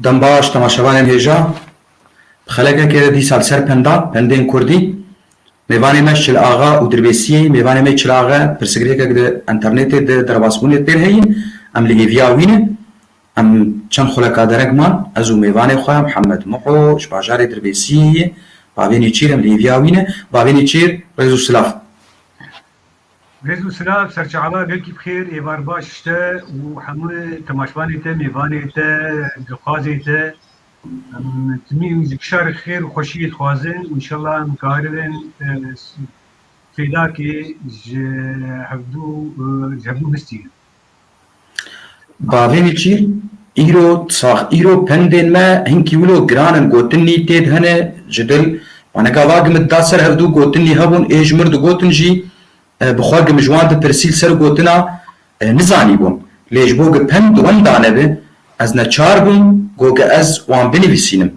دم باش تماشاوانên hêja bi xelekekê de dîsal ser penda pendên Kurdî mêvanê me Çilagha û Dirbêsiyê mêvanê me Çilaghe pirsgirêkek di internetê de derbasbûnê têr heyîn em li hêviya wî ne em çend xuleka dereng man ez û mêvanê xwe Mihemed Muho ji bajarê Dirbêsiyê bavênî çîr em li hêviya wî ne bavênî çîr rêz û silav. Rêz û silav serçava gelkî bixêr êvar baş işte û hemû temaşvanê te mêvanê te dixwazê te timî zikşarê xêr û xweşiyê dixwazin û înşallah em karibin fêdakê ji hevdû bistînin. Bavênî çîr îro pendên me hinkî wilo giran in gotinî tê de hene ji dil waneka va gimit da ser hevdû gotinî hebûn ê ji mir digotin jî bi xwe gim ji wan dipirsîl ser gotina nizanîbûn lê ji bo ku pend wenda nebe ez neçar bûm got ku ez wan binivîsînim.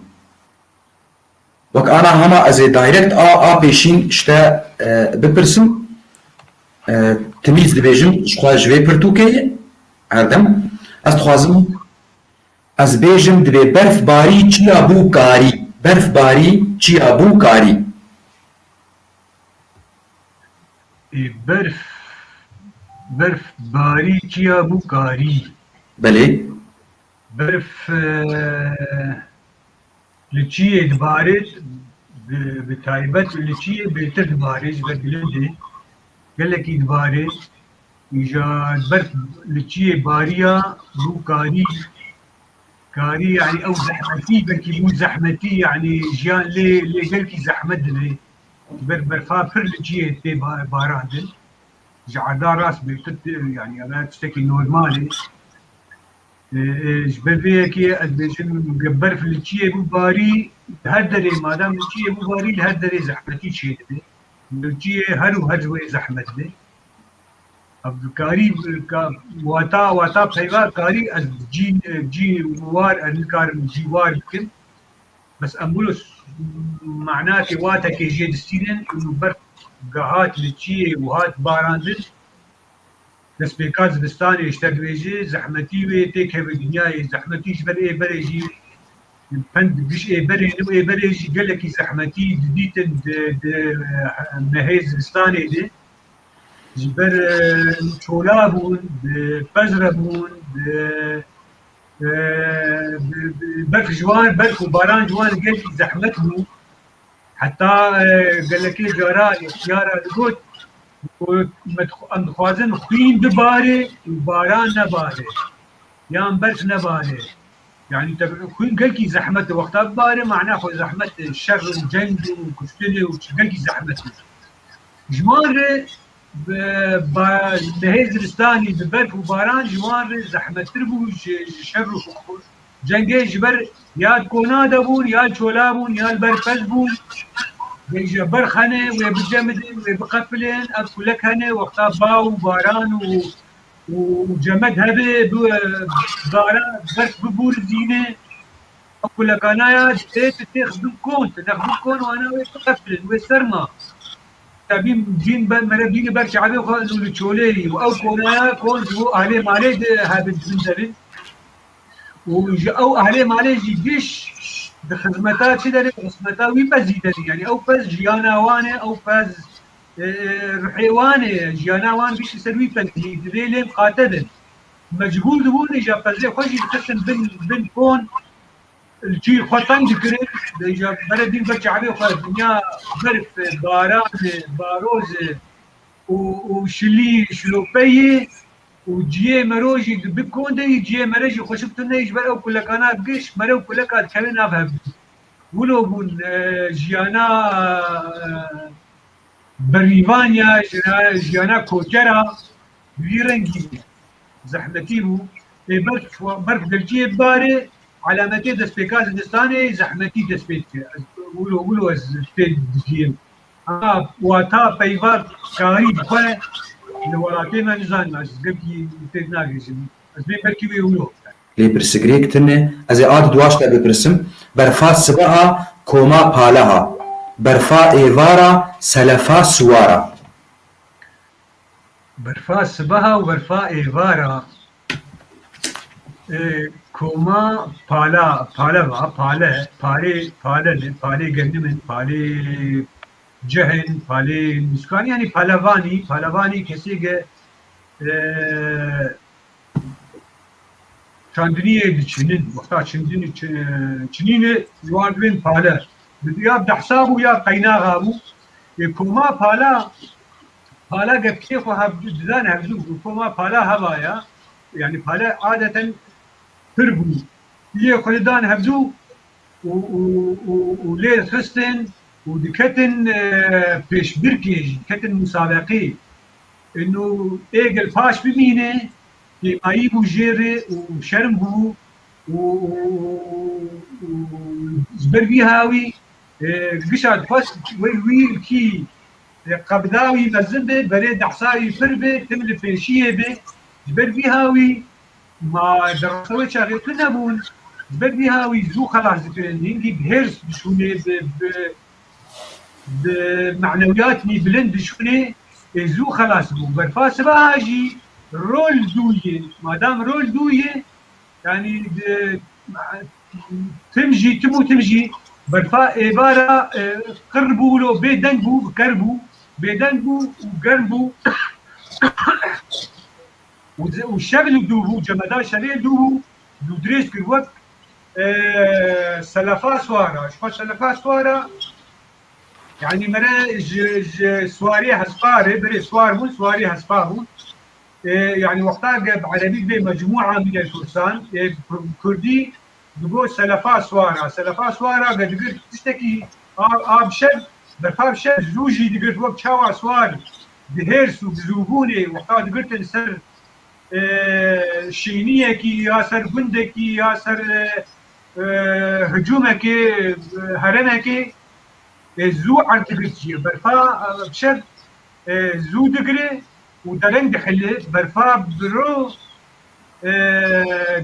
Wek ana hema ez ê direct a pêşîn işte bipirsim timîz dibêjim ji xwe ji vê pirtûkê erdem ez dixwazim ez bêjim divê berfbarî çiya bû karî berfbarî çiya bû karî. Berfbarî çiya bû karî. Belê. Berf li çiyê dibarê bi taybet li çiyê bêhtir dibarê ji ber gilê gelekî dibarê îja berf li çiyê bariya bû karî karî yani ew zehmetî belkî bû zehmetî yani jiyan lê gelkî zehmet dibe ji ber berfa pir li çiyê tê barandin ji erda rast bêhtir yani ev tiştekî normalê ji ber vê yekê ez bêjim berf li çiyê bû barî her derê madem li çiyê bû barî li her derê zehmetî çê dibe li çiyê her û her wê zehmet be karî wata peyva karî ez cî war ez nikarim cî war bikim bes em wilo manakê watekê jê distînin û berf gehat li çiyê û hat barandin destpêka zivistanê işte dibêje zehmetî wê tê keve dinyayê zehmetî ji ber êberê jî pend giş êberê nû êberê jî gelekî zehmetî didîtin di mehê zivistanê de ji ber çola bûn bi pez rebûn berf ji wan berf û baran ji wan gelkî zehmet bû heta gelekê cara ixtiyara digot em dixwazin xwîn bibare û baran nebare yan berf nebare yani xwîn gelkî zehmet di wexta bibare mena xwe zehmet şer û ceng û kuştinê û gelkî zehmet ji wan re mehê zivistanî bi berf û baran ji wan re zehmettir bû ji şer û cengê ji ber ya kona de bûn ya çola bûn ya li ber pez bûn ji ber xene wê bicemidin wê biqepilin ev kulek hene wexta baw û baran û cemed hebe baran berf bibûrizîne ew kulekana ya tê xizin kon tinexdin kon wana wê biqepilin wê serma Tabîn cîn mere bînî ber çavê xwe û li çoleyî û ew konaya kon ji bo ahlê malê de hebin din derin û ji ew ahlê malê jî giş di xizmeta çi derê xizmeta wî pezî derî yani ew pez jiyana wan e ew pez rihê wan e jiyana wan bîşî ser wî pezî divê lê qate bin mecbûr dibûn îja pezê xwe jî dixistin bin kon çî xwe teng dikirin îja bere dîn ber çavê xwe dinya berf baran baroz û şilî şilopeyê û ciyê mero jî bi kon de ciyê mere jî xweşik tune ji ber ew kulekana giş mere ew kuleka dikeve nav hev wilo bûn jiyana berîvan ya jiyana koçera wî rengî zehmetî bû berf gelciyê barê alametê destpêka zivistanê zehmetî dest pê dike wilo ez tê dikîm ama wata peyva karî dixwe li welatê me nizanim ez gelkî tê nagêjim ez bê berkî wê wilo Lê pirsgirêk tune ez ê a di duwaş de bipirsim berfa sibeha koma paleha berfa êvara selefa siwara. Berfa sibeha û berfa êvara كوما بالي جنمن بالي جهن بالي مسكان يعني بالافاني كسيجة چندنیه چنین وقتا چنین جوان بین پاله یا دحسابو یا قیناغابو كوما بالا قبتي خو دان هبزو كوما بالا هوايا يعني بالا عادة تربو ليه خلدان هبزو وليه خستن ودكتن بيش بركيج كتن مسابقي انه ايجل باش بمينه يقايبو جيري وشرمبو وزبر بيهاوي قشاد بس ويل كي قبضاوي مزنبه بريد حصاوي فربه تملي فيشيه به زبر بيهاوي ما درسوي شغل كنبون زبر بيهاوي زو خلاص هندي بهرس بشوني بمعنوياتني بلند بشوني زو خلاص بو برفاس باجي رول دويه ما دام رول دويه يعني تمشي برفا عباره قربوا له بيدنبو كربو بيدنبو وقربو والشغل دوبو جمدان شغل دوبو دودريش كروك سلفا سوارا شو سلفا سوارا يعني مرة سواري هسباري بري سوار مو سواري هسبابو يعني وقتها بعربي بمجموعة من الفرسان كردي بقول سلفا سوارا قد قلت تشتكي شب برفاب شب زوجي قلت وقت شاوع سوار بهيرس وبزوبوني وقتها قلت نسر شينيكي يا سر بندكي يا سر هجومكي هرمكي زو عن تقرتي برفا بشب زو دقري ودرنگ دحله برفا برو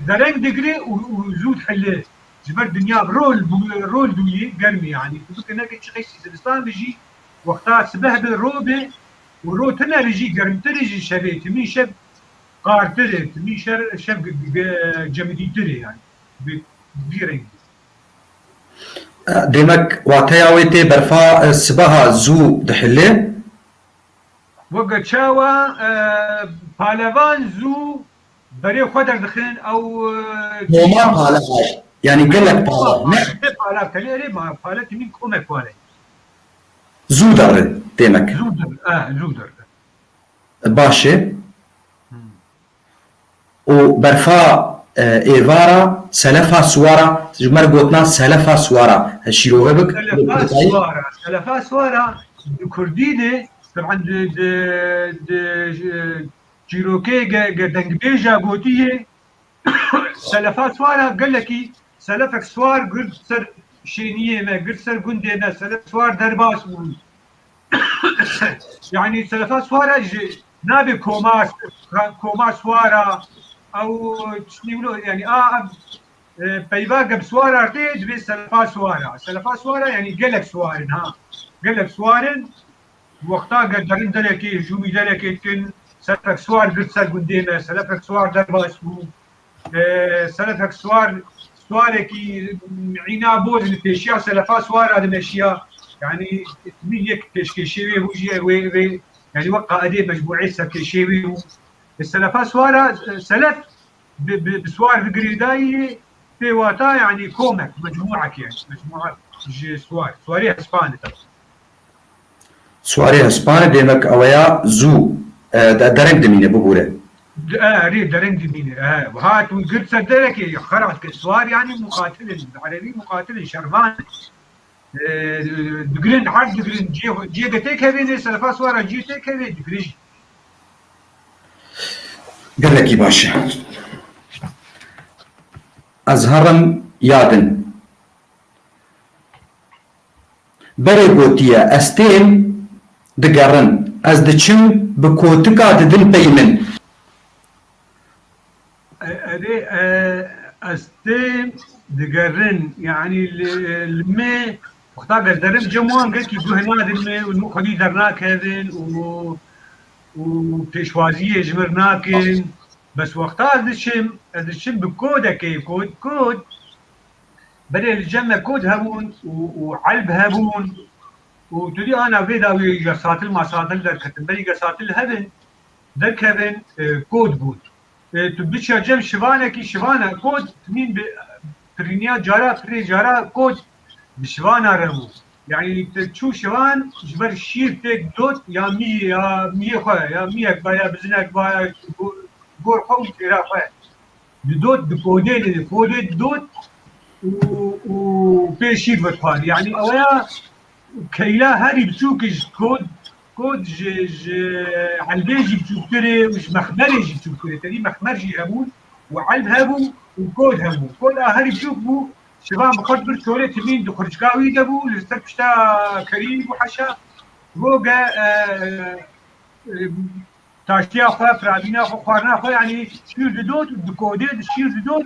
درنگ دقري وزود حله جبر دنيا رول دويه قرمي يعني فكر انك تشخيص سلستان بيجي وقتها سبه بالروبه ورو تنا رجي قرم ترجي شبيت مين شب قارترت مين شب جمدي تري يعني بيرنج ديمك واتياويتي برفا سبها زو دحله وقت شاوى بالافان زو بري خدر دخين او كوما بالا يعني قال لك بالا كليري ما بالا تمين كوما كوالي زودر ديمك زودر باشي وبرفا ايفارا سلفا سوارا جمر قوتنا سلفا سوارا هالشيروه بك سلفا سوارا كرديني طبعا جيروكي دنگ بيجا قوتيه سلفا سوارا قال لك سلفك سوار قلت سر شينيه ما قلت سر قندينا سلف سوار درباس يعني سلفا سوارا نابي كوما سوارا او شنو يعني بيبا قب سوارا ارتيج بس سلفا سوارا يعني قلك سوارن قلك سوارن وقتها قدرين دلكي هجومي دلكي تكن سلفك سوار قلت سر قندينا سلفك سوار درباس سلفك سواركي عينا بوز البيشيا سلفا سوار هذا ماشيا يعني تميك كشكشيوي وجي يعني وقع ادي مجموعي سكشيوي السلفا سوار سلف بسوار بقريداي في واتا يعني كومك مجموعك يعني مجموعه سواري اسباني سواري اسباني ديمك اويا زو درنگ دمينه ببوره ريد درنگ دمينه وهات وقلت صدرك خرعت كسوار يعني مقاتل العربي مقاتل شرمان دقرين عرض دقرين جي قتيك هبين سلفا سوارا جيتك هبين دقريج قال لك باشا أزهرم يادن بري قوتيا أستين دقرن از دچم بكوتكا ددن بيمن أستين دقرن يعني المي وقتا قدرن جموان قلت يقول هنا دمي والمخدي درناك هذين وبيشوازية جمرناكن بس وقتها ازدشم بكودك كود بدل الجنة كود هبون وعلب هبون وتدي انا فيدا ويقصاتل ما صاتل در كتن بلي قصاتل هبن در كبن كود بود تبديش جم شفانا كود تمين برينيا جارا بري جارا كود بشفانا رمو يعني تشو شفان جبر الشير تك دوت يا مي خويا يا ميك بايا بزنك بايا بور قوم تيرا خويا بدوت بكودين دوت وبيشير بتخان يعني اويا كيلا هاري بتشوكش كود علبيجي بتشوكري مش مخمرجي بتشوكري تاني مخمرجي همون وعلب هبو وكود همون كود هاري بتشوكبو شباب بخاطر تولي تمين دخرجكاوي دبو لستركشتا كريم وحشا بوغا تاشتيا خوا فرابينا خوا خوارنا خوا يعني شير دوت دكودي شير دوت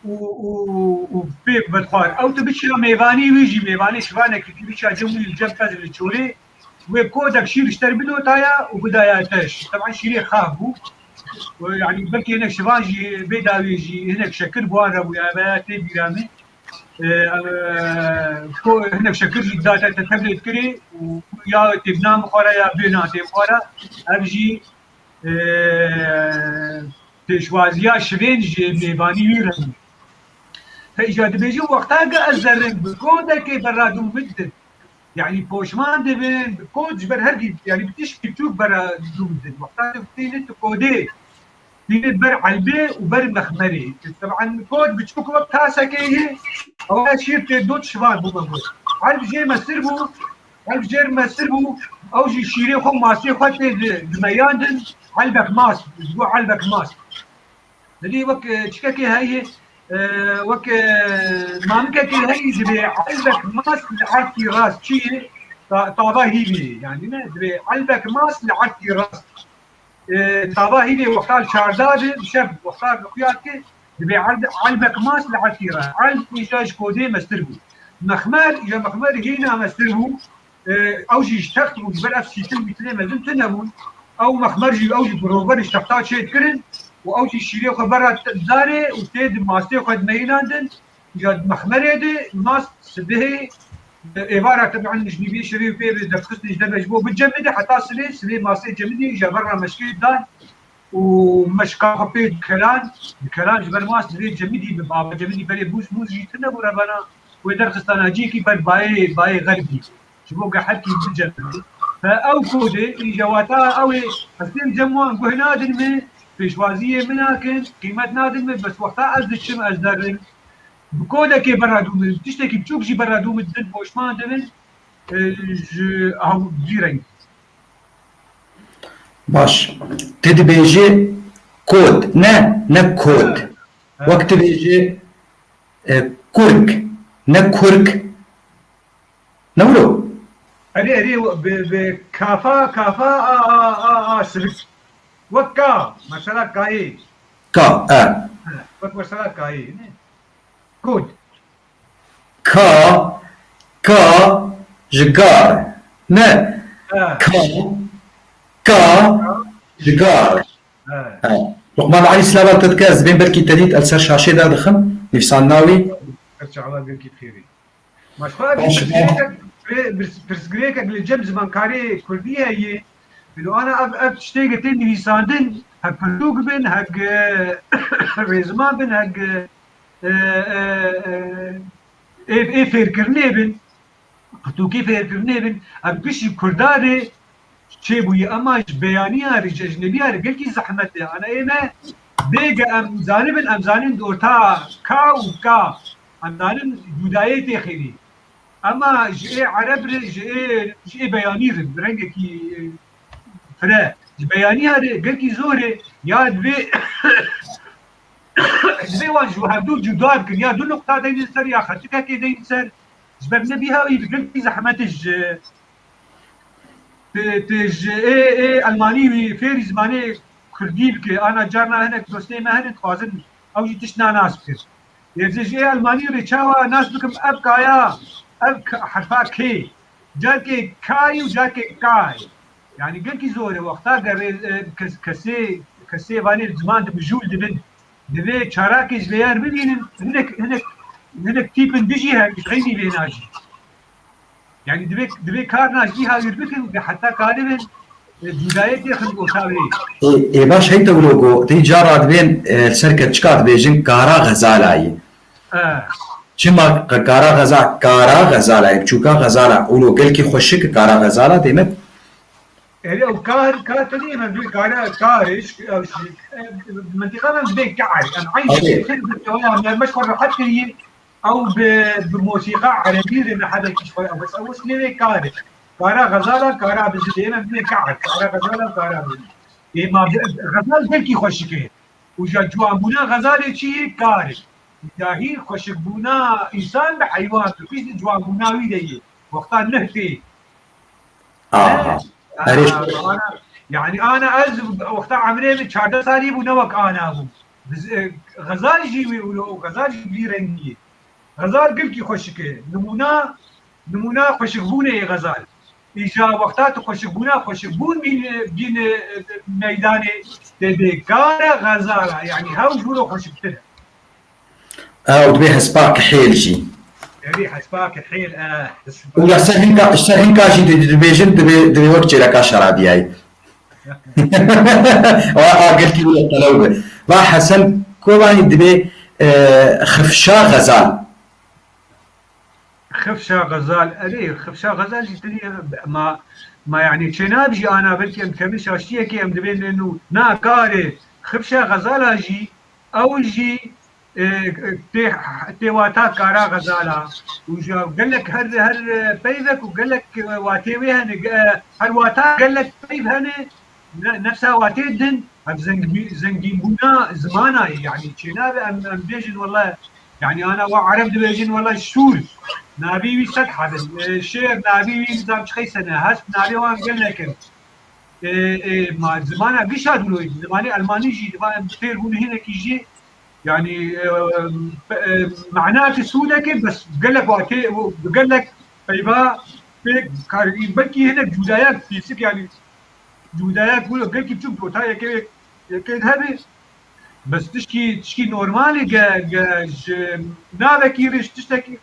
وبيك بدخار او تبشي ميفاني ويجي ميفاني شفانا كي بيشا جمهور الجنب كذا التشوري وكودك شير اشتري بدو تايا وبدايا تاش طبعا شيري خابو يعني بلكي هناك شفاجي بيدا ويجي هناك شكل بوان ربو يا بياتي بيرامي هناك شكل داتا تتبلت كري ويا تبنا مخورا يا بينا تبخورا ابجي تشوازيا شرينج ميفاني ويرامي فإجاد بيجي وقتها قا الزرن بكودك برادو مدن يعني بوشمان دبن بكود جبر هرقي يعني بتشكي بتشوف برا مدن وقتها تفتينت كودي تفتينت بر علبي وبر مخمري طبعا كود بتشوف وقتها سكيه أولا شير تدوت شبان بمقود عالب جي مسربو أو جي شيري خو ماسي خواتي دمياندن علبك ماس اسبوع علبك ماس لدي وك تشكاكي هاي وك مامكا كي هي دبي علبك ماس لعرتي راس شي طابا هيبي يعني ما دبي علبك ماس لعرتي راس طابا هيبي وقال شارداد شف وقال خياتك دبي علبك ماس لعرتي راس علب إيجاج كودي مستربو مخمر يا مخمر هنا مستربو او جي اشتغت وجبر اف سي تل مثل ما زلت نمون او مخمر جي او جي بروفر اشتغتات شيء كرن و شي شيري خبرات زاري وتيد ماستي خد ميلاندن جاد مخمره دي ماست سبه عباره طبعا مش بيبي شري في دفقتني جدا مجبو بالجمد حتى سلي ماستي جمدي جبر مشكي دان ومشكا خبي كلان جبر ماست لي جمدي بابا جمدي بري بوس موز جيتنا بربنا ودرخستان اجيكي باي غربي شبو قحكي بالجمد فاو كودي جواتا او حسين جموان قهنادن من پیشوازی مناکن قیمت نادم بس وقتا از دشم از درن بکودك برادوم تشتكي بتشوف جي برادوم الدد بوشمان دمن او جيرين باش تدي بيجي كود نا كود وقت بيجي كرك نا كرك نورو اري بكافا سلك وكا مثلا كاي وك مثلا كاي كود كا جگار نه كا جگار لقمان علي سلامة تتكاز بين بركي تديت ألسر شاشي دا دخم نفسان ناوي ارجع الله بيركي بخيري مش برسجريك الجيم زمان كاري كردية هي انه انا اشتيقة تني ساندن هك بردوق بن هك ريزمان بن هك ايه فيركرني بن قطوكي فيركرني بن هك بشي كرداري شي بوي اما بيانية رج اجنبية رجلكي زحمتي انا ايما بيجا ام زانبن دورتا كا وكا ام زانبن جودايتي خيري اما جي عرب جي بياني رنجكي فرا بياني هذا قلكي زوري يا دبي دبي واجو هبدو جداد كن يا دو نقطة دين سر يا خرتك كي دين سر جبنا بيها قلكي زحمتش تج اي الماني فيري زماني كردي بك انا جارنا هنا دوستي ما هنا خوازن او جيتشنا ناس بك يرجع اي الماني ريتشاوا ناس بكم ابكايا حرفا كي جاكي كاي وجاكي كاي يعني قلكي زوري وقتها کسی وانی زمان بجول دبن دبی چاراکش بیار ببینن هناك تیپن بيجي هاي غيني بيناجي يعني دبي كار ناجي هاي يربكن حتى كالبن بداية ياخذ وساوي إيه باش هيدا ولوجو تي جارات بين شركة شكات بيجن كارا غزالاي شما كارا غزالاي بچوكا غزالا ولو قلكي خوشك كارا غزالا ديمت يعني او كار تاني ما بي كارش منطقة من بين كعر انا عايش انا مشهور حتى هي او بموسيقى عربية من حدا كشف بس او سنين كارش كارا غزالا كارا بزدينا بين كعر كارا غزالا كارا إيه ما غزال قلكي خوشك وجا جوابنا غزالي شيء كارش داهي خوشك بونا انسان بحيوان في جوابنا ويدي وقتها نهتي يعني انا وقتها عمري 4 سالي ونوك انا ابو غزال جيوي غزال جيبي رنگي غزال قلكي خوشك نمونا خوشك بونه غزال اجا وقتها خوشك بون بين ميدان تبكار غزاله يعني هاو جورو خوشك تنا ودبي حسباك حيل جي يعني حسباك حيل ولا سهين كاشي دبيجن دبي وقت لك شرابي هاي قلت ولا تلوبه با حسن كوباني دبي خفشا غزال خفشا غزال جتني ما يعني شنابجي انا بلكي ام كمش اشتيكي ام دبين انه نا كاري خفشا غزال اجي اول جي تيواتا كارا غزالا وجا قال لك هر بيذك وقال لك واتيوي هر واتا قال لك بيذ هنا نفسها واتيدن زنجين بونا زمانا يعني شناب ام بيجن والله يعني انا وعرب بيجن والله الشول نابي سطح هذا الشير نابي نظام شخي سنه هاس نابي وان قال لك ما زمانا بيشاد له زماني الماني جي بتير هون هنا كيجي يعني معناته سودك بس قال لك قال لك طيبا بلكي هنا جودايات فيسك يعني جودايات قول قال لك بتشوف بوتايا كيف هذه بس تشكي نورمالي نابك يرش تشتكي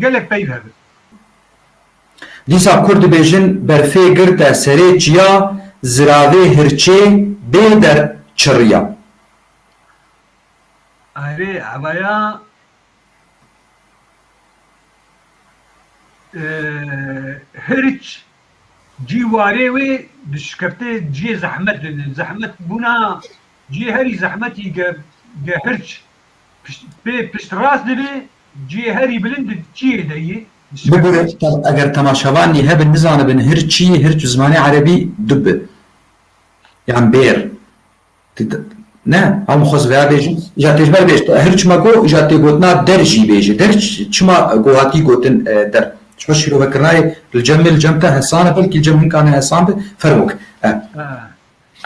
قال لك طيب هذا دیسا کرد بیجن برفه گرده سری جیا زراوه هرچه بیدر چریا اره عبایا هرچ جي واري وي دشكرتي جي زحمت بنا جي هري زحمتي جا هرچ پشت راس دبي جي هري بلند جي دهي بقول اگر تماشاوانی هبن نزانه بن هرچی زمانی عربی دب يعني بير نه هم خوز ویا بیجن جاتش بر بیشت هرچ ما گو جاتی گوتنا درجی بیجه درج چما گوهاتی گوتن در شو شروع بكرناي الجمل جمته حسانه بلكي الجمل كان حسان فرموك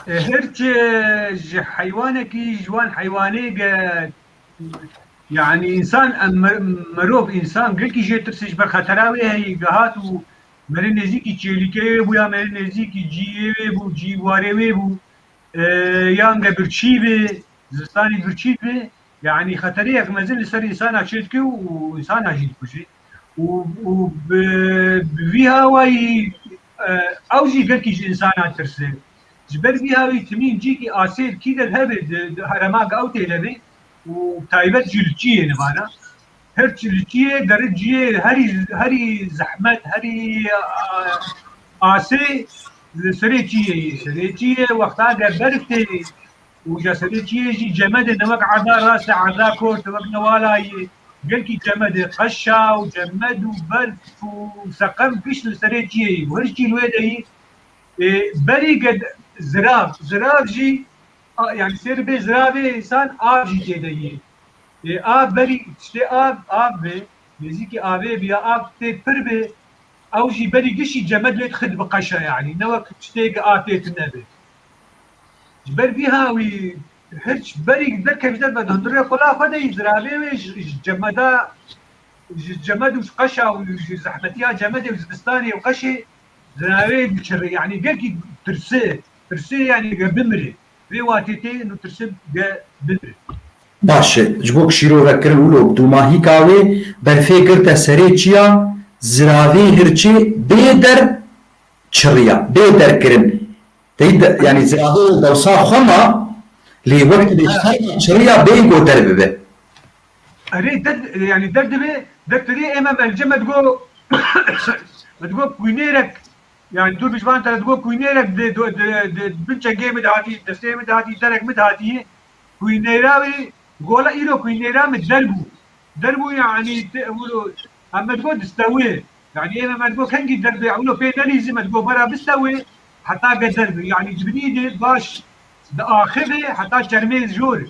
هرت حيوانك جوان حيواني يعني انسان مروف انسان قلت جي ترسش بالخطراوي هي قهات ومرن نزيكي تشيليكي ويا مرن نزيكي جيبو جيواري بو يانغا برشيبي زستاني برشيبي يعني خطريه مازال يصير انسان عشيتكي وانسان عجيب كشي وبفيها واي اوجي قال كي انسان ترسل جبر فيها وي تمين جيكي اسير كذا الهبد هرماق او تيلبي وتايبت جلجيه نبانا هرت جلجيه درجيه هري زحمت هري اسي سريتيه وقتها برفتي وجا سريتيه جي جمد نمك عذا راس عذا كورت وقت نوالاي قال كي جمد قشا وجمد وبرف وسقم فيش سريتيه وهرجي الويدي بري قد زراف جي يعني سير بي زرافي انسان آب جي جيدي آب بري تشتي آب بي نزيكي آبي بيا آب تي پر بي او جي بري قشي جمد ليت خد بقشا يعني نوك تشتي آتيت النبي جبر بيها وي هرش بري ذكا بجد بدهندري قلا فدي زرافي وي جمد وقشا وزحمتيها جمد وزبستاني وقشي زرافي يعني قلكي ترسي يعني بمري في واتيتي انه ترسب بدر باشه جبوك شیرو وکر ولو دو ماهی کاوی برفه گرتا سری چیا زراوی هرچی بیدر چریا بیدر کرن تيد يعني زراوی دوسا خما لي وقت اللي چریا بینگو درب به اري يعني دردبه دردبه اما الجمع تقول تقول كوينيرك يعني دور بجوان ترى تقول كوينيرك بنشا جيم دهاتي دستيم دهاتي درك مدهاتي كوينيراوي قولا إيرو كوينيرا دربو يعني تقولوا أما تقول تستوي يعني إما ما تقول كنجي دربي عملوا بيناليزم ما تقول برا بستوي حتى قدر يعني جبنيدي باش آخره حتى ترميز جور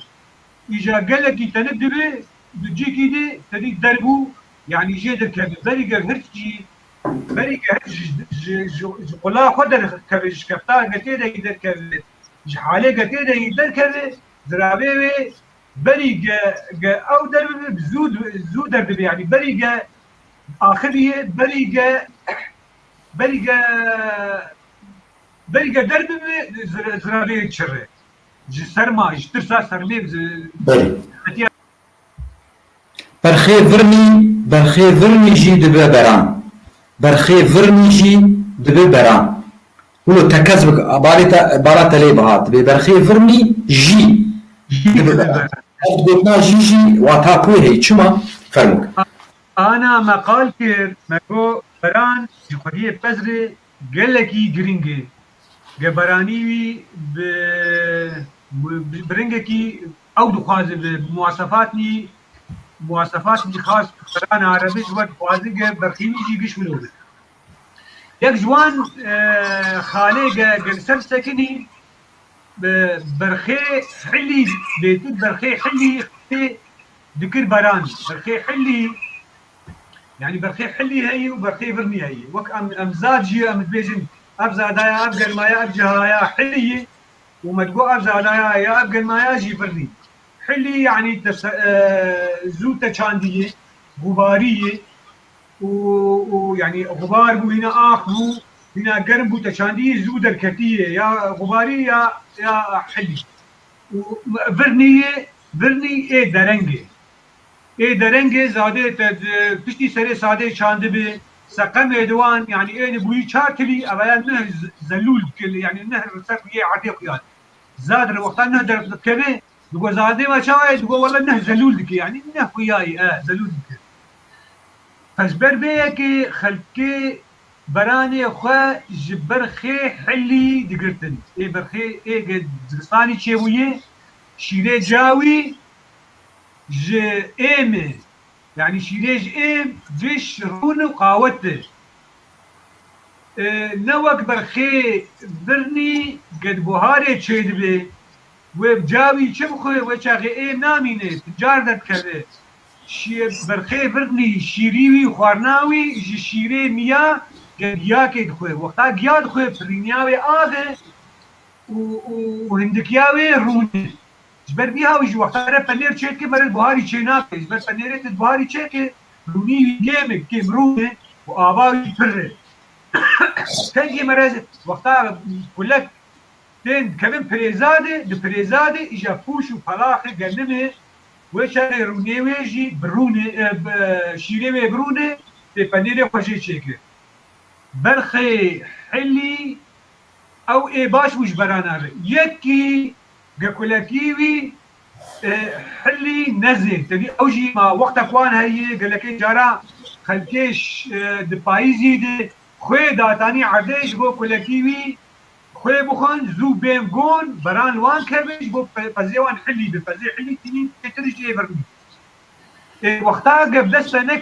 إجا قال لك تندبي بتجي كده تديك دربو يعني جي دركب بريقة هرتجي بريقة هرتجي قلا قدر كبش كفتا قتيدا يدركب حالي قتيدا يدركب زرابي بريقة أو درب زود درب يعني بريقة آخره بريقة درب زرابي تشري سرما ترسا سرمي برخي فرني جي دبه بران برخي فرني جي دبه بران ولو تكذبك عبارة لي بهات برخي فرني جي دبه بران قلنا جي واتاكوي هي شما فرمك أنا مقال كير مكو بران يخديه بزري قلكي جرينجي برانيوي برنجكي أو دخاز بمواصفاتني خاص بران عربي جوات خوازي برخيني جي قش ولو يك جوان خالي قلسر سكني برخي حلي بيتود برخي حلي ذكر بران برخي حلي يعني برخي حلي هي وبرخي فرني هي وك امزاجي بيجن ابزادايا ابقل مايا ابجهايا حلي وما تقول ابزادايا يا ابقل مايا جي فرني حلي يعني زوته شانديه غباريه ويعني غبار بو هنا اخرو هنا قرن بو تشانديه زوده الكتيه يا غباري يا حلي فرني ايه درنگه زاده پشتی سری ساده چانده به سقم ادوان يعني ايه بوي چاكلي اولا نه زلول يعني نه سقيه عتيق يعني زاد وقتا نه در كبه دغه زاده ما شاوي دغه والله نه زلول دك يعني نه وياي زلول دك فجبر بيك خلكي براني خو جبر خي حلي دقرتن ايه برخي ايه قد زغستاني تشيويه شيري جاوي ج ايمه يعني شيريج ايم فيش رون وقاوته نوك برخي برني قد بوهاري تشيد بي وبجاوي چبخوي وچاغي ايم نامينه تجار دت كده شي برخي برني شيريوي خوارناوي ج شيري ميا قد ياكي دخوي وقتا قياد خوي برينياوي آده وهندكياوي روني جبر بيها ويجي وقتها بنير تشيكي بر البهاري تشيناكي جبر بنيرة البهاري تشيكي روني جيمك كيم روني وآباوي فرر تنجي مرز وقتها كلك تين كمان بريزادة إجا فوش وفلاخي قنمه وشاري روني ويجي بروني شيري بروني بنيرة خوشي تشيكي برخي حلي أو إيه باش وش برانا يكي قاكولاكيوي حلي نزل تبي اوجي ما وقت اخوان هي قال لك جارا خلكيش دبايزي دي خوي داتاني عديش بو كولاكيوي خوي بخون زو بيم جون بران وان كبش بو فزيوان حلي بفزي حلي تنين ترجي برني وقتها قبل سنه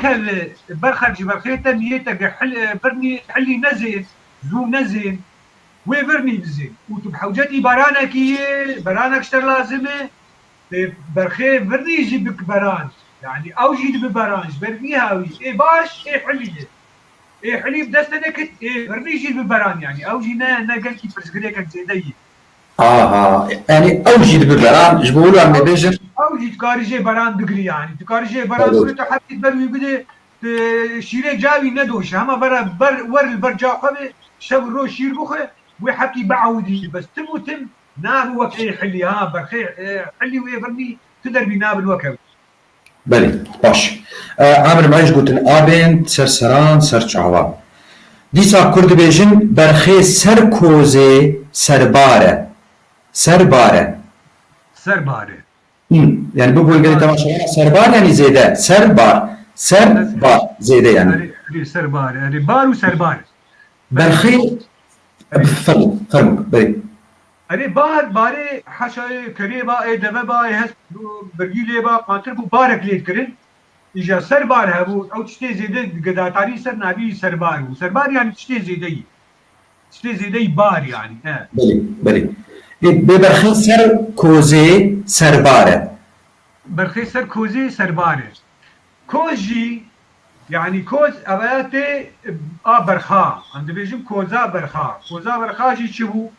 برخرج برخيته نيته برني حلي نزل زو نزل ويفرني بزين وتبحوجتي برانك اشتر لازمه برخي فرني يجيبك بران يعني او جيد ببرانج برني هاوي ايه باش ايه حلي بدست نكت ايه فرني يجيب ببران يعني او جينا قلتي برسكريك زيدي يعني او جيد ببران جبولو عم بيجر او جيد كارجي بران دغري يعني تكارجي بران دغري تحبي بروي بده شيري جاوي ندوش هما ور البرجا قبل شو رو شير بخه وحكي بعودي بس تم ناب وكي حلي برخي حلي ويفرني تقدر بناب الوكب. بله باش عامر معيش قلت آبين سرسران سرچاوان دیسا کرد بیجن برخی سر کوزه سرباره سرباره سرباره يعني بقول قال تماشا سربار يعني زيادة سربار سربار زيادة يعني سرباره بار وسرباره برخي فرمك بري باري حشا كريبا اي دبا اي هس برجيلي با قانتر بو بارك ليت كرن اجا سربار هبو او تشتي زيده قداتاري سر نبي سربار سربار يعني تشتي زيدي بار يعني بلي ببرخي سر كوزي سرباره برخي سر كوزي سرباره كوجي يعني كوز اواتي برخا عند بيجم كوزا برخا جي شبو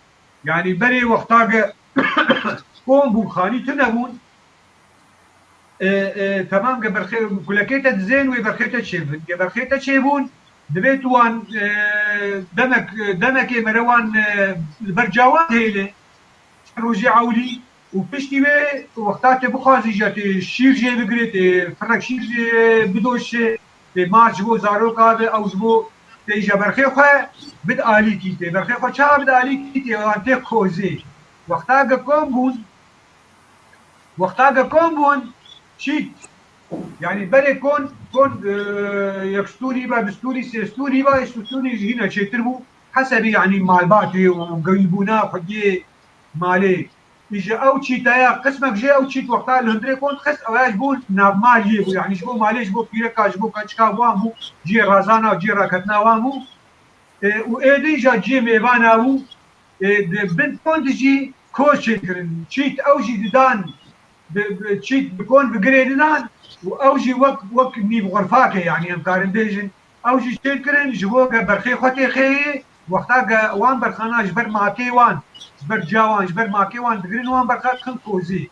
يعني بري وقتاق قوم بو خاني تنهون تمام برخي كلكيتا زين وبرخيتا تشيفن برخيتا تشيفون دبيت وان دمك مروان برجاوان هيله روجي عولي وبشتي وقتات بخازي جات الشير جي بقريت فرق شير بدوش مارش بو زارو كاد او جبو تيجا برخي خو بد الي كيتي برخي خو چا بد الي كيتي انت كوزي وقتاق كومبون شيت يعني بلي كون يكستوري با بستوري سيستوري با يستوري هنا شيتربو حسب يعني مالباتي وقريبونا خدي مالي يجي او تشيتايا قسمك جي او تشيت وقتها الهندري كون خس او يجبون ناب مال يجبو يعني جبو مالي جبو كيركا جبو كاتشكا وامو جي رازانا وجي راكتنا وامو وايدي جا جي ميبانا بنت كون تجي كوش كرن تشيت او جي ددان تشيت بكون بقريدنان واوجي وك ني بغرفاك يعني امكارن بيجن اوجي شكرن جبوك برخي خوتي خي وقتا وان برخانا جبر ماكي وان جبر جاوان جبر ماكي وان دغرين وان برخات خن كوزي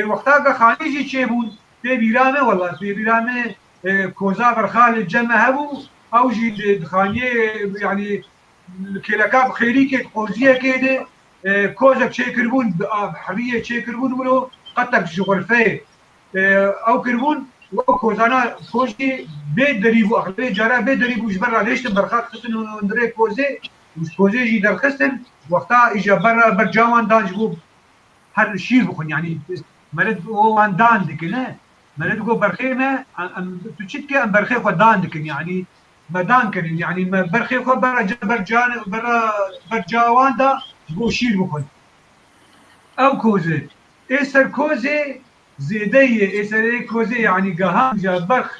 وقتا خاني جي تشيبون في بيرامه والله في بيرامه كوزا برخال الجنه هبو اوجي دخانيه يعني كيلكا بخيري كي كوزيه كده كوزا تشيكربون بحريه تشيكربون ولو قطك جغرفيه او كربون وكوزانا كوجي بيت دريبو اخلي جارا بيت دريبو جبر ليش برخات خصن ندري كوزي وكوزي جي درخستن وقتها اجا برا برجاوان دانجبو هر شيء بخون يعني مرد وان داندك لا مرد جو برخيمه تشتكي ان برخي خو داندك يعني ما دانكن يعني ما برخي خو برا برجان برا برجاوان دا جو شيء بخون او كوزي اسر كوزي زيدية إسرائيل كوزي يعني قهام جا برخ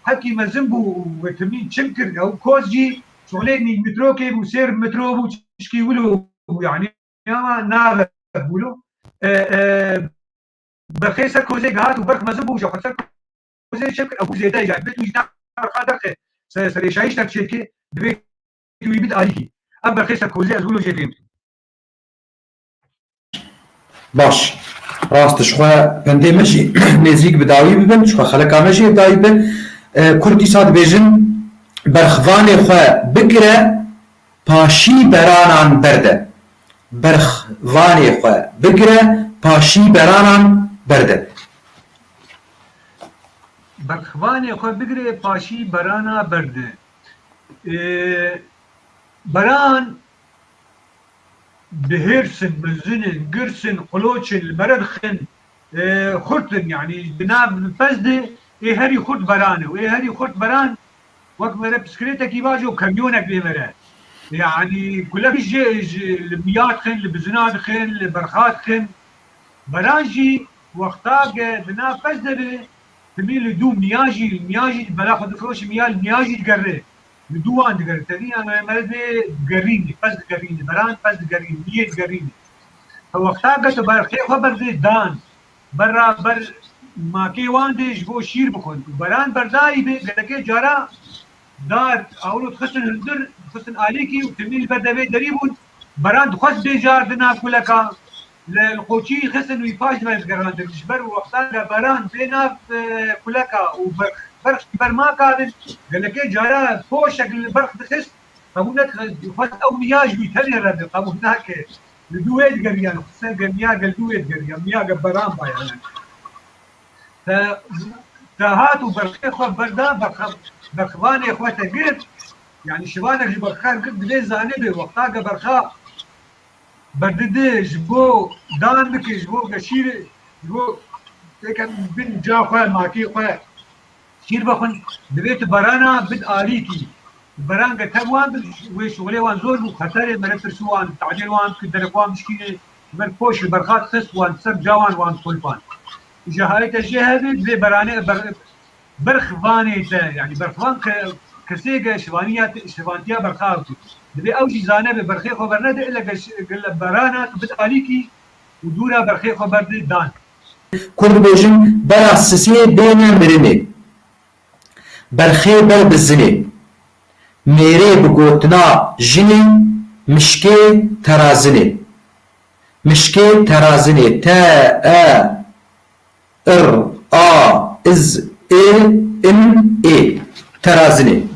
حكي ما زنبو وتمين شنكر أو كوزجي شغلين متروكي وسير مترو وتشكي ولو يعني ياما نابه بولو برخيسر كوزي قهات وبرخ ما زنبو جا خسر كوزي شنكر أو زيدية يعني بيتو يجنا برخا سري شايش تك شركة بيتو يبيد آليكي أم برخيسر كوزي أزولو جيبين باش راست شخوا بنده مجي نزيك بداوي ببن شخوا خلقا مجي بداوي ببن كردي ساد بيجن برخواني خوا بقرة پاشي برانان برده برخواني خوا بقرة پاشي برانان برده برخواني خوا بقرة پاشي برانا برده بران بهرسن مزنن قرسن قلوشن المردخن خرطن يعني بناب فزده ايه هري خرط برانه وايه هري خرط بران وقت مرة بسكريتك يواجه كاميونك بمرة يعني كلها بيجي الميات خن البزنات خن البرخات خن برانجي وقتاق بناب فزده تميل لدو مياجي بلا خد فروش مياجي تقرره دوان دقر تاني أنا مرد قريني فز قريني بران فز قريني نيت قريني فوقتها قلت برخي خبر دي دان برا بر ماكي وان دي جبو شير بخون بران برداي بي قلتكي جارا دار اولو تخسن هندر تخسن آليكي وتميل بردبي دريبون بران دخس بي جار دنا كلكا القوشي خسن ويفاش ما يزقران درجبر وقتها بران بينا كلكا برخ برما كادن قال لك ايه جارا فوشك البرخ دخس فهناك خد او مياج بيتني رد قام هناك لدويت قريان خصوصا قرميا قال دويت قريان ميا قبران بايا تهاتو برخي خو بردا برخوان اخواته قرد يعني شبانك جبرخان قد لي زانبه وقتا برخا برددش بو دان بكش بو قشير بو كان بن جا خو ماكي خو شير بخون دبيت برانا بد آليكي بران قتوان وشغلي وان زور وخطر مرتر سوان تعديل وان كدركوان مشكله بل بوش برخات خس وان سب جوان وان كلفان جهاية الجهة زي براني برخواني يعني برخوان كسيجا شوانتيا برخاوتي دبي اوجي زانه ببرخي خبرنا الا قال برانا بد آليكي ودورا برخي خبر دان كل بيجن برا سسي بين مرني برخي بر بالزني ميري بقوتنا جني مشكي ترازني مشكي ترازني تا ا ار ا از اي ان اي ترازني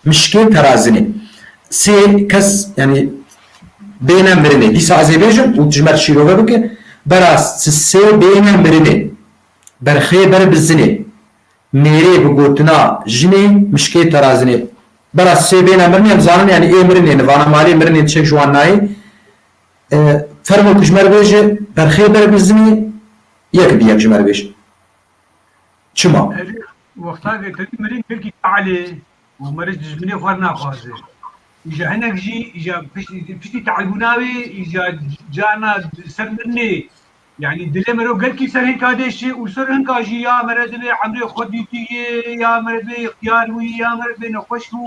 مشكي ترازني سي كس يعني بين مرني دي سازي بيجن وتجمل شيروغا بك براس سي بين مرني برخي بر بالزني ميري بقوتنا جني مشكي ترازني براس سي بين مرني امزانن يعني ايه مرني نفانا مالي مرني تشك جوان ناي فرمو كجمر بيجي برخي بر بالزني يك بيك جمر بيجي شما وقتا قلت مرين بلكي علي ومرج جمني خورنا خوازي إجا هناك جي إجا بشتي تعلموناوي إجا جانا سر مني يعني دلي مرو قال كي سر هنكا ديشي وسر هنكا جي يا مرد بي عمري خديتي يا مرد بي اختيار وي يا مرد بي نخوشو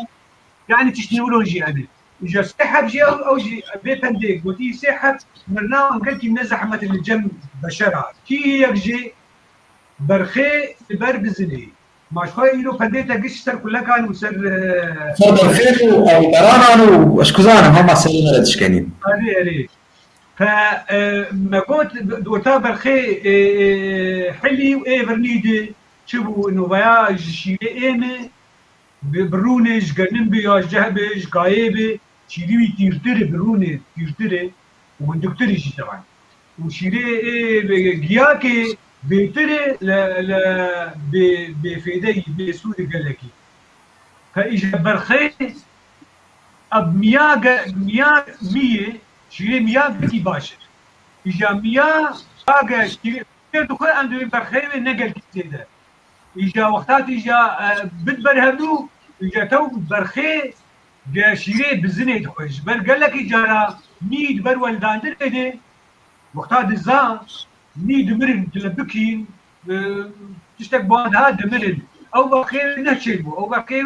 يعني تشتني ولون جي أنا إجا سحب جي أو جي بيتنديك وتي سحب مرناهم قال كي من زحمة الجم بشرة كي يجي برخي بر بزني ما شوي يلو فديتا قش سر كلها كان وسر برخي او برانا واشكوزانا هم سرنا لتشكانين اري فما قلت دوتا برخي حلي وايه برنيدي شبو انه فياج شيلي ايمه برونج قرنن بياج جهبج قايبه شيلي تيرتري بروني تيرتري ومندكتري شي طبعا وشيلي ايه جياكي بيتري لا بفيدي بسود قالكي فاجا برخي اب ميا شيري ميا بكي باشر اجا ميا اجا شيري دخل عند برخي نقل كده اجا وقتات اجا بتبرهدو اجا تو برخي جا شيري بزني تخش بل قال لك اجا ميد بر ولدان ده وقتات الزان نيد مرن تلبكين تشتك بان هذا مرن او باقي نشيبو او باقي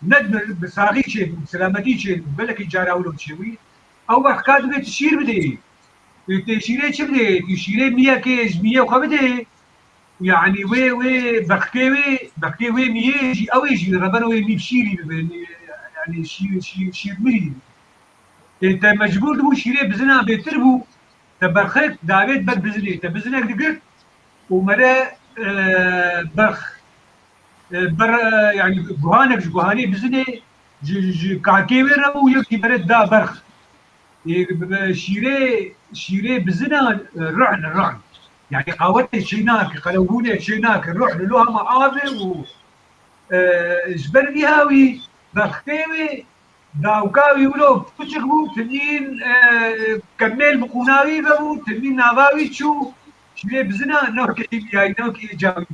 ندمر بساغي شيبو سلامتي شيبو بالك الجارة ولو تشوي او باقي بيت تشير بدي تشيري شبدي تشيري 100 كيس 100 وخبدي يعني وي باقي 100 يجي او يجي ربنا وي بشيري يعني شير مري انت مجبور تبو شيري بزنا بيتربو تبرخك داويت بر بزني تبزنك دقت ومرا برخ بر يعني جوهانك جوهاني بزني كاكي ورمو يكي برد دا برخ شيري بزنا رعن يعني قاوت شيناك قلوبوني شيناك الرعن لها معابر و جبر بيهاوي برختيوي داوكاوي ولو بتشغبو تنين كمل بقوناوي بابو تنين نافاوي تشو شبيه بزنا نوكي بيهاي نوكي إيجابي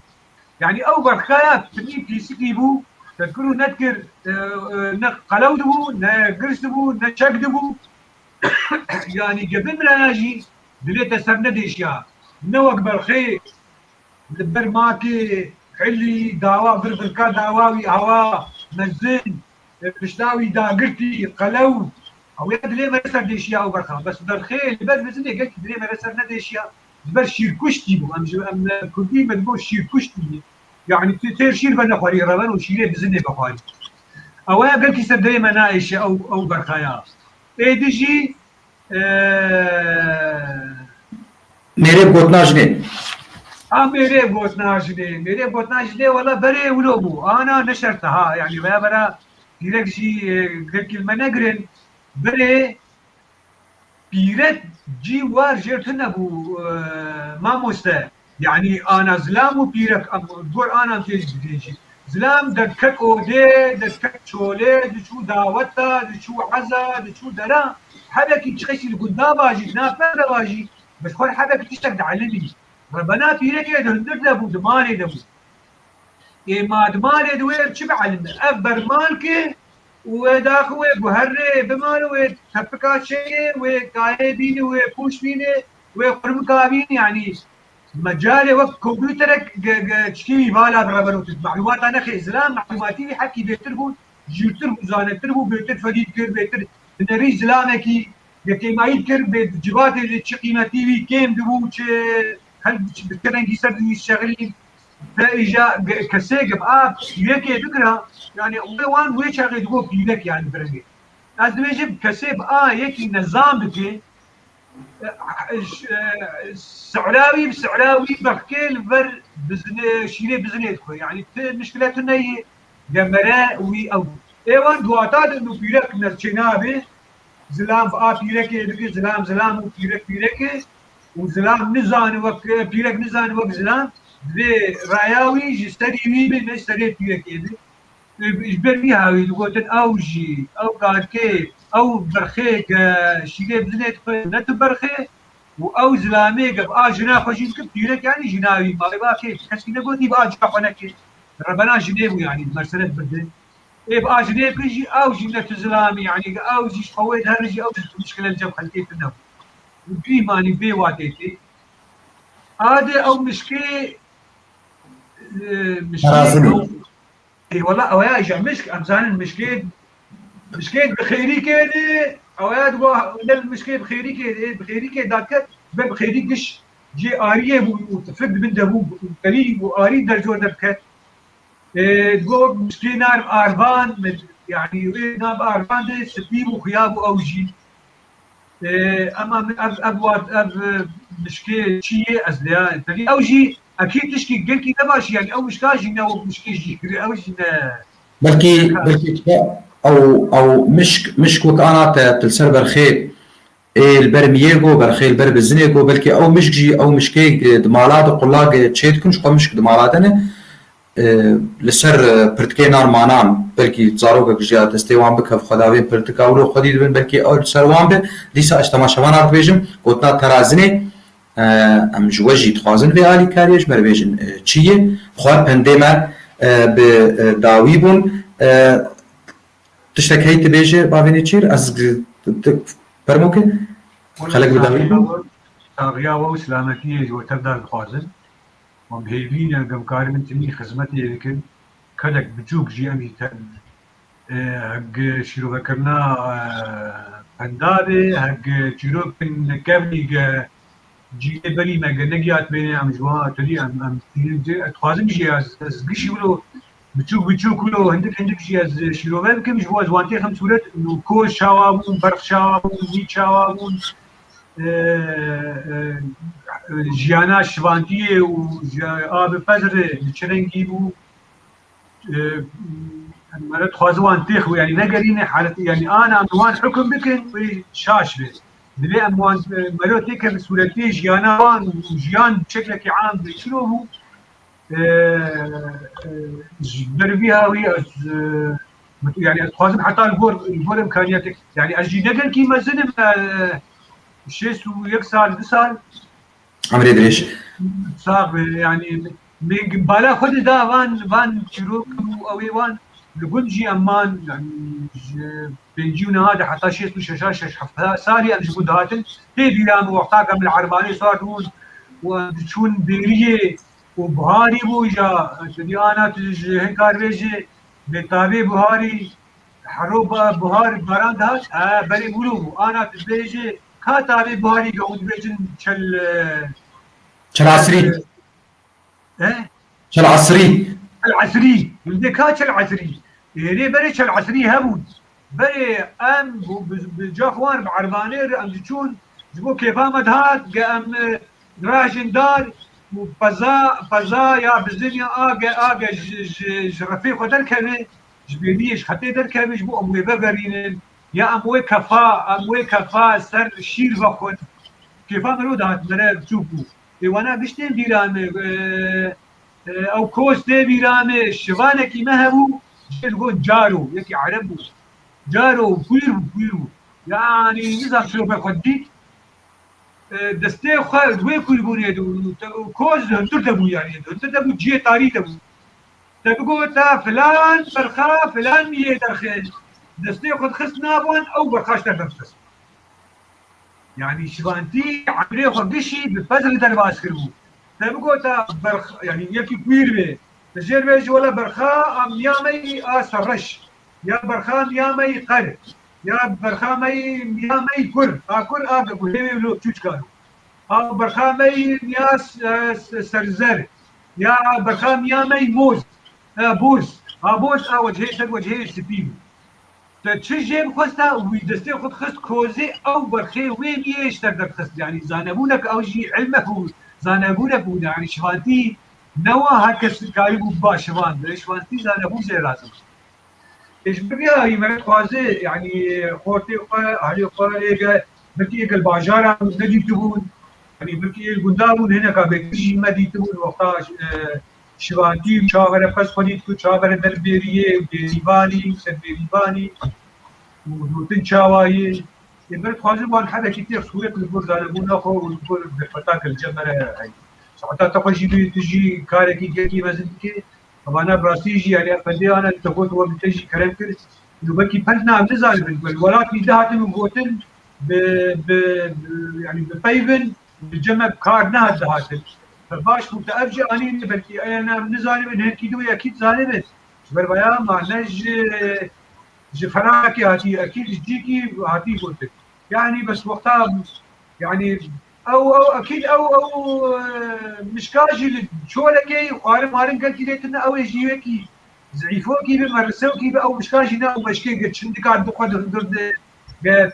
يعني أو برخايات تنين تيسكي بو تذكروا نذكر قلو دبو نقرس دبو نشاك دبو يعني قبل ما ناجي دليت سرنا ديشيا نوك برخي دبر ماكي حلي داوا برفركا داواوي هوا مزين بشتاوي داقرتي قلو او يد ليه ما يسر ديشيا او برخا بس برخي بس بزني قلت ليه ما يسر ديشيا بر شير كشتي بو ام كردي بدبو شير كشتي يعني تير شير بنا خوري ربن وشير بزني بخوري او يا قلت يسر دايما نايش او برخايا اي ديجي मेरे गोतनाजने मेरे गोतनाजने والله بري ولوبو انا نشرتها يعني ما برا ديرك شي قلت كلمه نقرن بري بيرت جي وار جرتن ابو ما مستا يعني انا زلام وبيرك دور انا تيجي زلام دكك اودي دكك شولي دشو داوتا دشو عزا دشو درا حبك تشخيش اللي قدام باجي نافذ باجي بس خل حبك تشتك علمي ربنا بيرك يدهندر دبو دماني دبو ما دماني دوير تشبع علم ابر مالك وداخل وهري بمال وتفكات شيء وكاي بيني وبوش بيني وقرب كابين يعني مجالي وقت كمبيوترك تشكي بالا بربروت معلومات انا خزلان معلوماتي حكي بيتربو جيتر زانتربو بيتر فديد كر بيتر نري زلامكي يكي ما يذكر بجبات اللي قيمتي بي كيم دبو هل بترنجي سردني الشغلين فاجا كسيق باب يكي فكره يعني وان ويش هغي تقول في لك يعني برنجي از بيجيب كسيب يكي نظام بكي سعلاوي بسعلاوي بخكيل بر بزن شيلي بزنيت يعني مشكلتنا هي جمراء وي او ايوان دواتاد انه في لك نرچنابه زلام بيرك يدك زلام وبيرك وزلام نزان وك بيرك نزان وك زلام في راياوي جستري وي بنشتري بيرك يدك إجباري هاوي قلت أوجي أو كاركي أو برخيك شيلي بزنيت نت برخي أو زلامي قب جنا خوشي كبيرك يعني جناوي ما يبقى كيف كسينا قلتي بقى جنا كي ربنا جنيبو يعني مرسلت بدل يبقى جنيب كيجي أو جنة زلامي يعني أو جيش خويت هرجي أو مشكلة الجو خلتي في النوم وبي ماني بي واتيتي هذا أو مشكلة اي والله اويا اجا مشك امزان المشكل بخيري كده اويا المشكل بخيري كده داك بخيري كش جي اريه وتفرد من دبو قريب واري درجه دبكت تقول مشكل نار اربان يعني نار اربان ده سبيب وخياب اوجي اما اب مشكل شيء ازليا تلي اوجي اكيد تشكي قلكي نباش يعني او مش كاجي او مش كيجي او بلكي او مش وك انا تلسر برخي البرميجو برخي البرب الزنيجو بلكي او مش جي او مش كي دمالات قلاق تشيت كنش مش دمالات انا لسر برتكي نار مانان بلكي تزاروك جيا تستيوان بك خداوي برتكاولو خديد بن بلكي او لسر وان به ديسا اجتماع شوان ارت بيجم قوتنا ترازني ام جوجي تخوازن في آلي كاريش بربيجن چیه خواه پندیمه بداوی بون تشتك هيت بيجي باويني تشير از برموكي خلق بداوي بون تاغيا وسلامتي وتبدا الخوازن ومهيبين قمقاري من تمي خدمتي لكن كدك بجوك جي امي هق شيرو ذكرنا پندابي هق شيرو كن كابني جي بري ما نجيات بين ام جوا تدي ام تخازن جي از قشي ولو بتشوك ولو عندك جي از شيروبان كم جوا زوانتي خمس ولاد انه كل شوابون برق شوابون ميت شوابون جيانا شوانتي و اب فزر تشرنجي بو مرات خوازوان تيخو يعني نقرين حالتي يعني انا اموان حكم بكن شاش به دبي اموان ملوتي كسولتي جيانا وان جيان بشكل عام شنو هو دربيها وهي يعني خوازم حتى الجور امكانياتك يعني اجي نقل كيما زلم شيء يكسر 2 سال عمري دريش صعب يعني بالا خد دا وان شروق او وان لقنجي امان يعني بنجيونا هذا حتى شيء شاشاش سالي امشي قدهاتن هي بيلان وقتها من العرباني صارون وشون بيريه وبهاري بوجا تدي انا هيك ريجي بتابي بهاري حروب بهار باران داش بلي بلو انا تبيجي كاتابي بهاري قعود بيجن العصري العصري يلدي كاتش العصري يعني بريش العصري همون بري ام بجافوان بعربانير ام تشون جبو كيفا مدهات ام راجن دار وفزا يا بالدنيا رفيق دركبه جبينيش حتى دركبه جبو امي بقرين يا اموي كفا سر شير بخون كيف مرود هات مرا تشوفوا وانا قشتين بيرامي او كوست بيرامي شوانك ما هبو يقول جارو يكي عربو جارو كويرو يعني نظام شلو بخدي دسته خو دوی کوی بونی دو کوز هندر دبو يعني هندر دبو جي تاري دبو تبقو تا فلان برخا فلان يدرخل دسته خد خص نابون او برخاش تنفس يعني شبانتي عمري خدشي بفضل درباس كربو تبقو تا برخ يعني يكي كوير به تجير بيج ولا برخا ام يامي اسرش يا برخا يامي قر يا برخا يامي كر اكر اكو هي لو تشكارو او برخامي ناس سرزر يا برخام يامي موز بوز بوز وجهي سبيل تشجع بخستا ويدستي خد خست كوزي او برخي وين يشتر خست يعني زانبونك او جي علمك زانبونك يعني شفانتي نوا هكس كايبو باشوان شفانتي زانبون زي لازم ايش بقى هي مرات خوازي يعني خورتي علي قا بكي الباجاره نجي تبون يعني بلكي القدامون هنا كابتشي ما ديتون وقتا شوانتي شاور بس خديت كو شاور دربيريه وديريباني سديريباني ودوتن شاواي يبرد خوازي وان حدا كتير سويق البرد على بونا خو والبرد بفتاك الجمرة هاي ساعتها تقوى تجي كاركي جاكي مازنكي طبعا براسيجي يعني افندي انا تقول هو بتجي كاركتر انه بلكي بلنا عم نزال الولات بيدهاتن وبوتن يعني بفيفن بالجمع بكارنا هاتن فباش متأفجي اني بلكي انا من ظالم هيك دوي اكيد ظالمت بالبيان ما نج جفراكي هاتي اكيد جيكي هاتي قلت يعني بس وقتها يعني او اكيد او مش كاجي شولكي وقارن مارن قال كده او يجيكي زعيفوكي بمرسوكي او مش كاجي نا ومشكي قد شندك عند قدر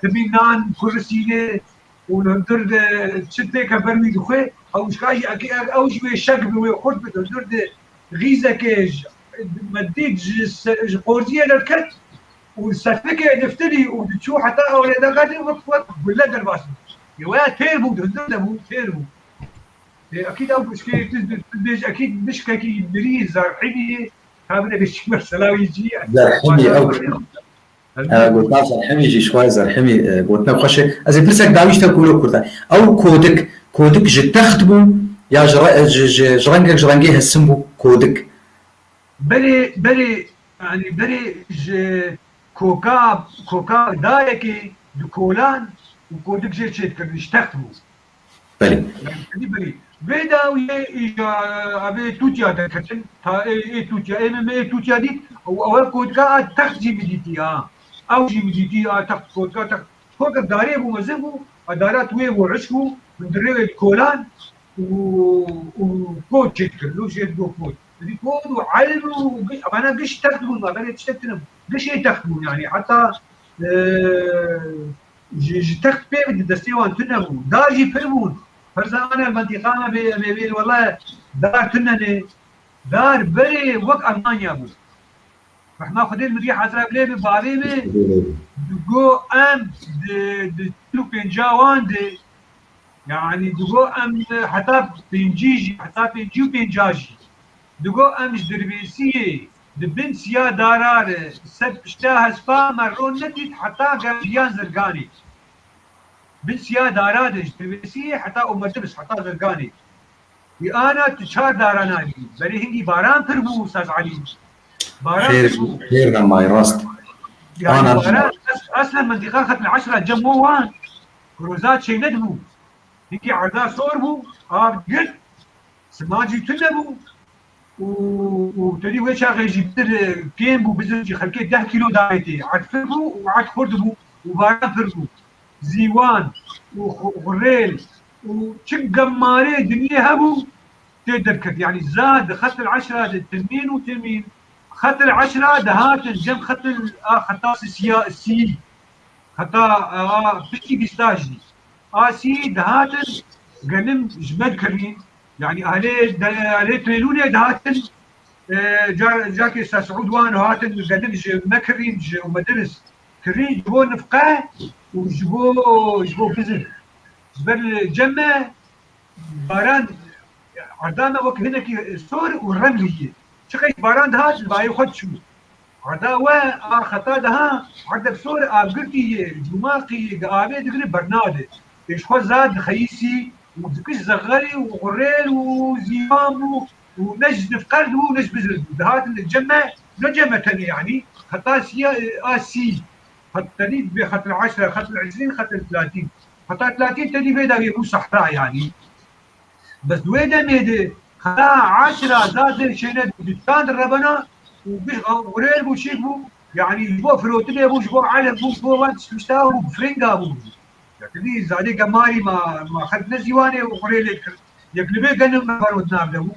تبينان كرسي ونهدر تشتي كبرمي دخي او مش كاجي او جي شق ويخرج بتهدر غيزه كيج مديت قوزيه للكت والسفكه نفتري وتشو حتى اولاد قاعد وقت ولا درباس يا تيربو دهدر تيربو اكيد او مش كي اكيد مش كي بريز زرحني كابنا بشمر سلاوي يجي زرحني او قلت ناس زرحمي يجي شوي زرحمي قلت نبخش ازي بلسك داويش تقولوا كرتا او كودك جتختبو يا جرنجي هسمبو كودك بلي يعني بلي كوكا دايكي دكولان وكودك جيت شيت كرنش تختبو بلي بلي بيدا ويا ابي توتيا دكتن تا اي توتيا اي توتيا دي او كودكا تختجي بديتي او جي بديتي تخت كودكا تخت فوق داري ابو مزبو ادارات وي وعشكو من دري الكولان وكود شكل لو شيت دو كود دي كود وعلم انا قش تخدموا ما بين تشتتنا قش تخدموا يعني حتى تخت بيبي دستيوان تنمو دارجي فرمون فرزانه المنطقه ما بي والله دار تنني دار بري وقت المانيا بو رحنا خدين مدي حزره بلي ببالي دقو ام دو بنجاوان دي يعني دقو ام حتى بنجيجي حتى بنجيو بنجاجي دقو ام دربيسيه دبنسيا دارار سد اشتاها سبا مرون نديت حتى قريان زرقاني بنسيا دارادج دربيسيه حتى امتبس حتى زرقاني انا تشار داراناني بري هنجي باران تربو استاذ علي باران تربو خير لما يراست يعني باران اصلا منطقه ختم 10 جموان كروزات شي ندبو هيجي عرضا صوربو قلت سماجي تنبو وتدي ويش غيجي بدر كين بو بزرجي خلكي 10 كيلو دايتي عاد فربو وعاد خردبو وباران فربو زيوان وغريل وشق قماري دنيا هبو تقدر كت يعني زاد خط العشرة تنمين وتنمين خط العشرة دهات جنب خط السي خط بيكي بيستاجي سي دهات قلم جمد كريم يعني اهلي تريلوني دهات جاكي استاذ سعود وان هاتن قدم مكرين ومدرس كري جبو نفقه وجبو بزر جبر الجمة باران عردانا وقت هناك سور والرملية شقي باران هات البايو خد شو عردا و خطا دها عردا بسور قلتي جماقي قابي دغري برناده ايش خو زاد خيسي وذكش زغري وغريل وزيام ونج نفقرد ونج بزرد هات الجمة نجمة يعني خطا سي سي خط تريد بخط 10 خط 20 خط 30 خط 30 تدي بيدا بيكون صحراء يعني بس دويدا ميدي خطا 10 زاد شينا دكان الربنا وبيش غريل بو شيك بو يعني جبو فروتني بو جبو علم بو وانت مستاهو بفرنجا بو يعني زادي قماري ما خدنا زيواني وغريل يقلبي قنم ما فرودنا بلو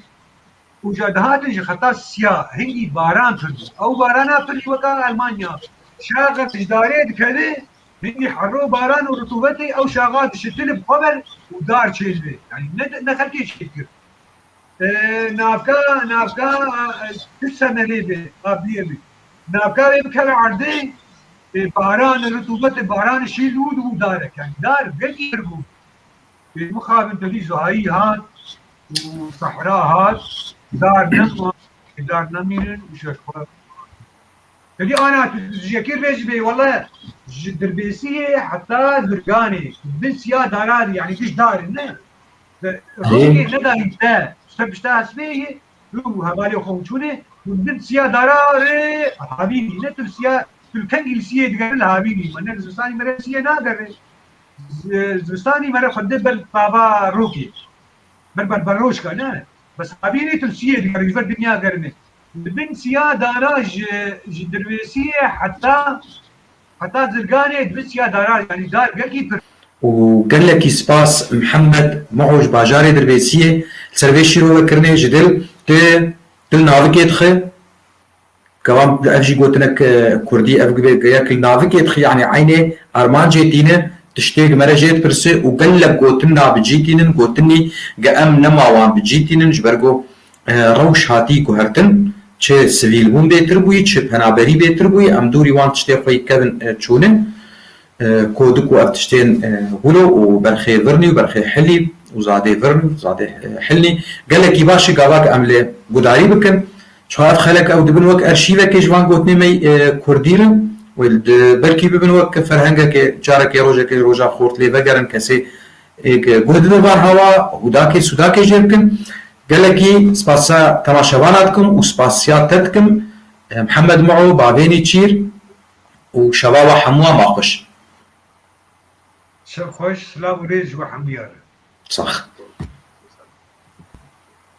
وجادهات اللي خطا سيا هني باران تردو او بارانا في وقع المانيا شاغل جداريد كذا هني حرو باران ورطوبتي او شاغات شتل بخبر ودار شيء يعني نخلتي شيء نافكا تسنة ليبي قابلية نافكا بكل عردي باران رطوبة باران شيلود ودارك يعني دار بيجي يربو المخابن تلي زهاي هات وصحراء هات دار نميرن وشكوى تلي انا تجيكي رجبي والله دربيسية حتى زرقاني بس يا دارار يعني فيش دار نه روكي ندار انت بشتا اسمه رو هبالي خوشونه ودن سيا دارار حبيبي نتر سيا الكنجلسية تقول حبيبي من الزستاني مرة سيا نادر الزستاني مرة خد بابا روكي بروشكا نه بس حبيبي تلسية تقول يفر الدنيا قرنه بن سيا داراج درويسية حتى زرقاني بن سيا داراج يعني دار قلقي وقال لك سباس محمد معوج باجاري دربيسيه سرفيشي رو كرني جدل تل نافيك خي كمان افجي قلت لك كردي افجي ياكل نافيك خي يعني عيني ارمان جيتينه تشتيق مرة جيت برسي وقال لك قوتنا بجيتينن قوتني قام نما وان بجيتينن جبرقو روش هاتي كهرتن چه سویل بون بهتر بوی چه پنابری بهتر بوی ام دوری وان تشتی خوی کبن چونن كودك وقتشتين هولو وبرخي فرني وبرخي حلي وزادي فرن وزادي حلني قال لك يباشي قواك أملي قداري بكن شوات خلك أو دبن وك أرشيفة كيجوان قوتني مي كرديرن ولد بركي ببن وك فرهنگا كي جارك روجا خورت لي وقرن كسي قهدن بار هوا وداكي سوداكي جيبكن قال لك سباسا تماشواناتكم وسباسياتتكم محمد معو بابيني تشير وشبابا حموا ما خوش شب خوش سلام وريج وحميار صح